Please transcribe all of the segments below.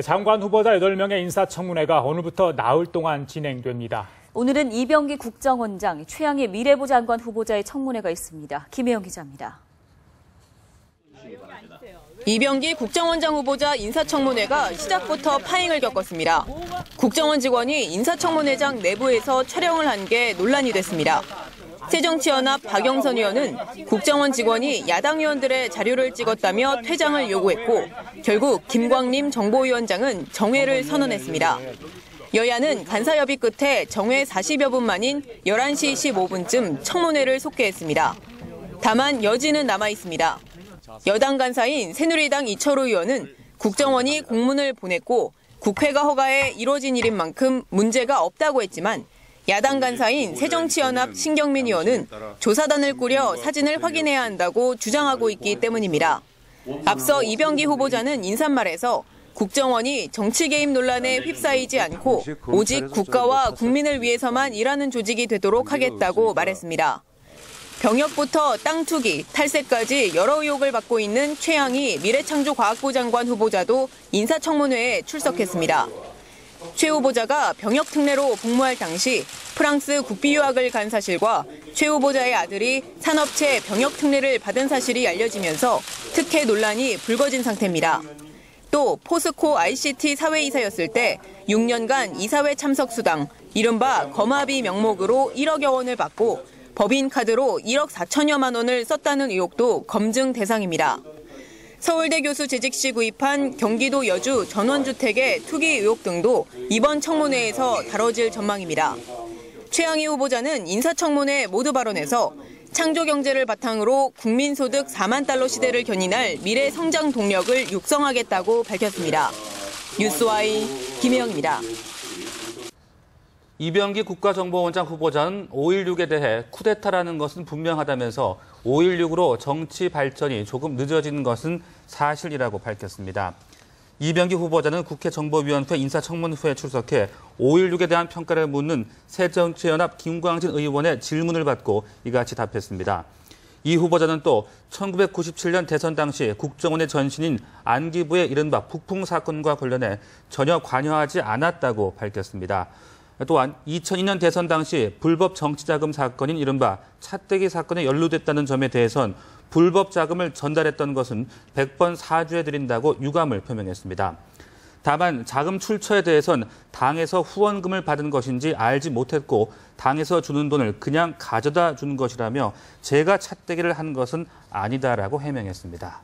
장관 후보자 8명의 인사청문회가 오늘부터 나흘 동안 진행됩니다. 오늘은 이병기 국정원장, 최양희 미래부 장관 후보자의 청문회가 있습니다. 김혜영 기자입니다. 이병기 국정원장 후보자 인사청문회가 시작부터 파행을 겪었습니다. 국정원 직원이 인사청문회장 내부에서 촬영을 한 게 논란이 됐습니다. 새정치연합 박영선 의원은 국정원 직원이 야당 의원들의 자료를 찍었다며 퇴장을 요구했고 결국 김광림 정보위원장은 정회를 선언했습니다. 여야는 간사협의 끝에 정회 40여 분 만인 11시 15분쯤 청문회를 속개했습니다. 다만 여지는 남아 있습니다. 여당 간사인 새누리당 이철우 의원은 국정원이 공문을 보냈고 국회가 허가해 이뤄진 일인 만큼 문제가 없다고 했지만 야당 간사인 새정치연합 신경민 의원은 조사단을 꾸려 사진을 확인해야 한다고 주장하고 있기 때문입니다. 앞서 이병기 후보자는 인사말에서 국정원이 정치 개입 논란에 휩싸이지 않고 오직 국가와 국민을 위해서만 일하는 조직이 되도록 하겠다고 말했습니다. 병역부터 땅 투기, 탈세까지 여러 의혹을 받고 있는 최양희 미래창조과학부 장관 후보자도 인사청문회에 출석했습니다. 최 후보자가 병역 특례로 복무할 당시 프랑스 국비유학을 간 사실과 최 후보자의 아들이 산업체 병역 특례를 받은 사실이 알려지면서 특혜 논란이 불거진 상태입니다. 또 포스코 ICT 사회이사였을 때 6년간 이사회 참석 수당, 이른바 거마비 명목으로 1억여 원을 받고 법인카드로 1억 4천여만 원을 썼다는 의혹도 검증 대상입니다. 서울대 교수 재직 시 구입한 경기도 여주 전원주택의 투기 의혹 등도 이번 청문회에서 다뤄질 전망입니다. 최양희 후보자는 인사청문회 모두 발언에서 창조경제를 바탕으로 국민소득 4만 달러 시대를 겨냥할 미래 성장 동력을 육성하겠다고 밝혔습니다. 뉴스와이 김혜영입니다. 이병기 국가정보원장 후보자는 5.16에 대해 쿠데타라는 것은 분명하다면서 5.16으로 정치 발전이 조금 늦어진 것은 사실이라고 밝혔습니다. 이병기 후보자는 국회 정보위원회 인사청문회에 출석해 5.16에 대한 평가를 묻는 새정치연합 김광진 의원의 질문을 받고 이같이 답했습니다. 이 후보자는 또 1997년 대선 당시 국정원의 전신인 안기부의 이른바 북풍 사건과 관련해 전혀 관여하지 않았다고 밝혔습니다. 또한 2002년 대선 당시 불법 정치자금 사건인 이른바 차떼기 사건에 연루됐다는 점에 대해선 불법 자금을 전달했던 것은 100번 사죄해드린다고 유감을 표명했습니다. 다만 자금 출처에 대해선 당에서 후원금을 받은 것인지 알지 못했고 당에서 주는 돈을 그냥 가져다 준 것이라며 제가 차떼기를 한 것은 아니다라고 해명했습니다.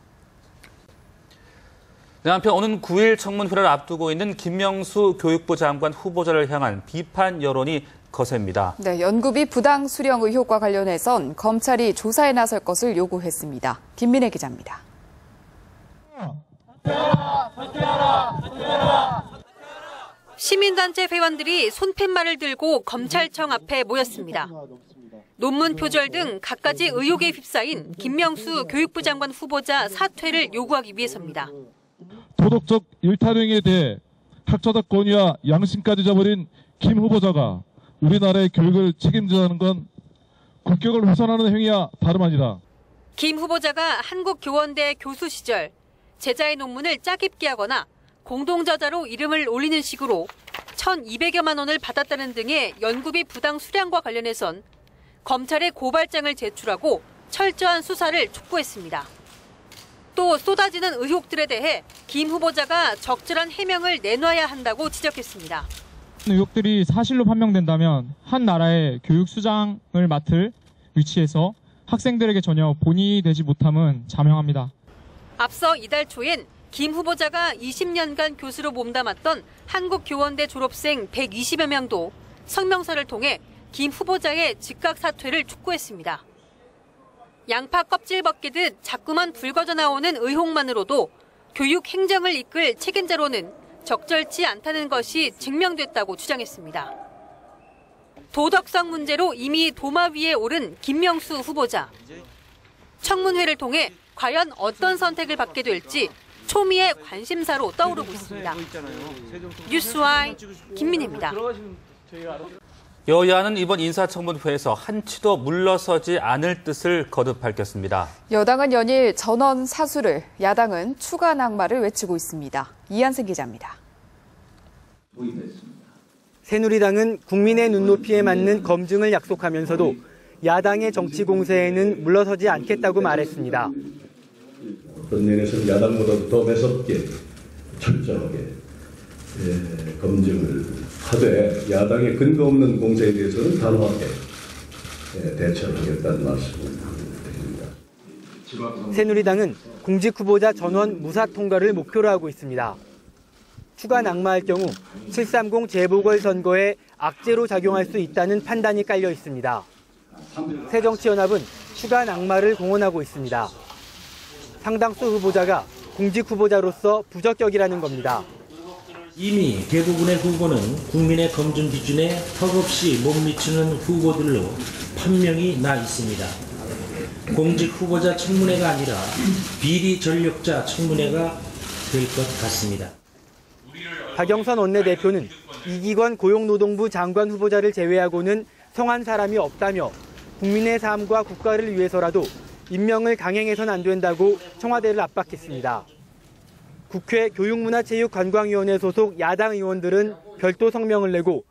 한편 오는 9일 청문회를 앞두고 있는 김명수 교육부 장관 후보자를 향한 비판 여론이 거셉니다. 네, 연구비 부당 수령 의혹과 관련해선 검찰이 조사에 나설 것을 요구했습니다. 김민혜 기자입니다. 시민단체 회원들이 손팻말을 들고 검찰청 앞에 모였습니다. 논문 표절 등 갖가지 의혹에 휩싸인 김명수 교육부 장관 후보자 사퇴를 요구하기 위해서입니다. 도덕적 일탈행위에 대해 학자적 권위와 양심까지 저버린 김 후보자가 우리나라의 교육을 책임지자는 건 국격을 훼손하는 행위와 다름 아니다. 김 후보자가 한국교원대 교수 시절 제자의 논문을 짜깁기 하거나 공동저자로 이름을 올리는 식으로 1,200여만 원을 받았다는 등의 연구비 부당 수량과 관련해선 검찰에 고발장을 제출하고 철저한 수사를 촉구했습니다. 또 쏟아지는 의혹들에 대해 김 후보자가 적절한 해명을 내놔야 한다고 지적했습니다. 의혹들이 사실로 판명된다면 한 나라의 교육 수장을 맡을 위치에서 학생들에게 전혀 본인이 되지 못함은 자명합니다. 앞서 이달 초엔 김 후보자가 20년간 교수로 몸담았던 한국교원대 졸업생 120여 명도 성명서를 통해 김 후보자의 즉각 사퇴를 촉구했습니다. 양파 껍질 벗기듯 자꾸만 불거져 나오는 의혹만으로도 교육 행정을 이끌 책임자로는 적절치 않다는 것이 증명됐다고 주장했습니다. 도덕성 문제로 이미 도마 위에 오른 김명수 후보자. 청문회를 통해 과연 어떤 선택을 받게 될지 초미의 관심사로 떠오르고 있습니다. 뉴스와이 김민혜입니다. 여야는 이번 인사청문회에서 한치도 물러서지 않을 뜻을 거듭 밝혔습니다. 여당은 연일 전원 사수를, 야당은 추가 낙마를 외치고 있습니다. 이한승 기자입니다. 새누리당은 국민의 눈높이에 맞는 검증을 약속하면서도 야당의 정치 공세에는 물러서지 않겠다고 말했습니다. 어떤 면에서는 야당보다도 더 매섭게 철저하게 검증을 하되 야당의 근거 없는 공세에 대해서는 단호하게 대처를 하겠다는 말씀을 드립니다. 새누리당은 공직 후보자 전원 무사 통과를 목표로 하고 있습니다. 추가 낙마할 경우 730 재보궐선거에 악재로 작용할 수 있다는 판단이 깔려 있습니다. 새정치연합은 추가 낙마를 공언하고 있습니다. 상당수 후보자가 공직 후보자로서 부적격이라는 겁니다. 이미 대부분의 후보는 국민의 검증 기준에 턱없이 못 미치는 후보들로 판명이 나 있습니다. 공직 후보자 청문회가 아니라 비리 전력자 청문회가 될 것 같습니다. 박영선 원내대표는 이기권 고용노동부 장관 후보자를 제외하고는 성한 사람이 없다며 국민의 삶과 국가를 위해서라도 임명을 강행해서는 안 된다고 청와대를 압박했습니다. 국회 교육문화체육관광위원회 소속 야당 의원들은 별도 성명을 내고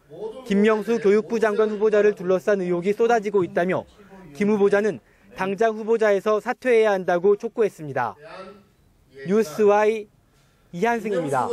김명수 교육부 장관 후보자를 둘러싼 의혹이 쏟아지고 있다며 김 후보자는 당장 후보자에서 사퇴해야 한다고 촉구했습니다. 뉴스와이 이한승입니다.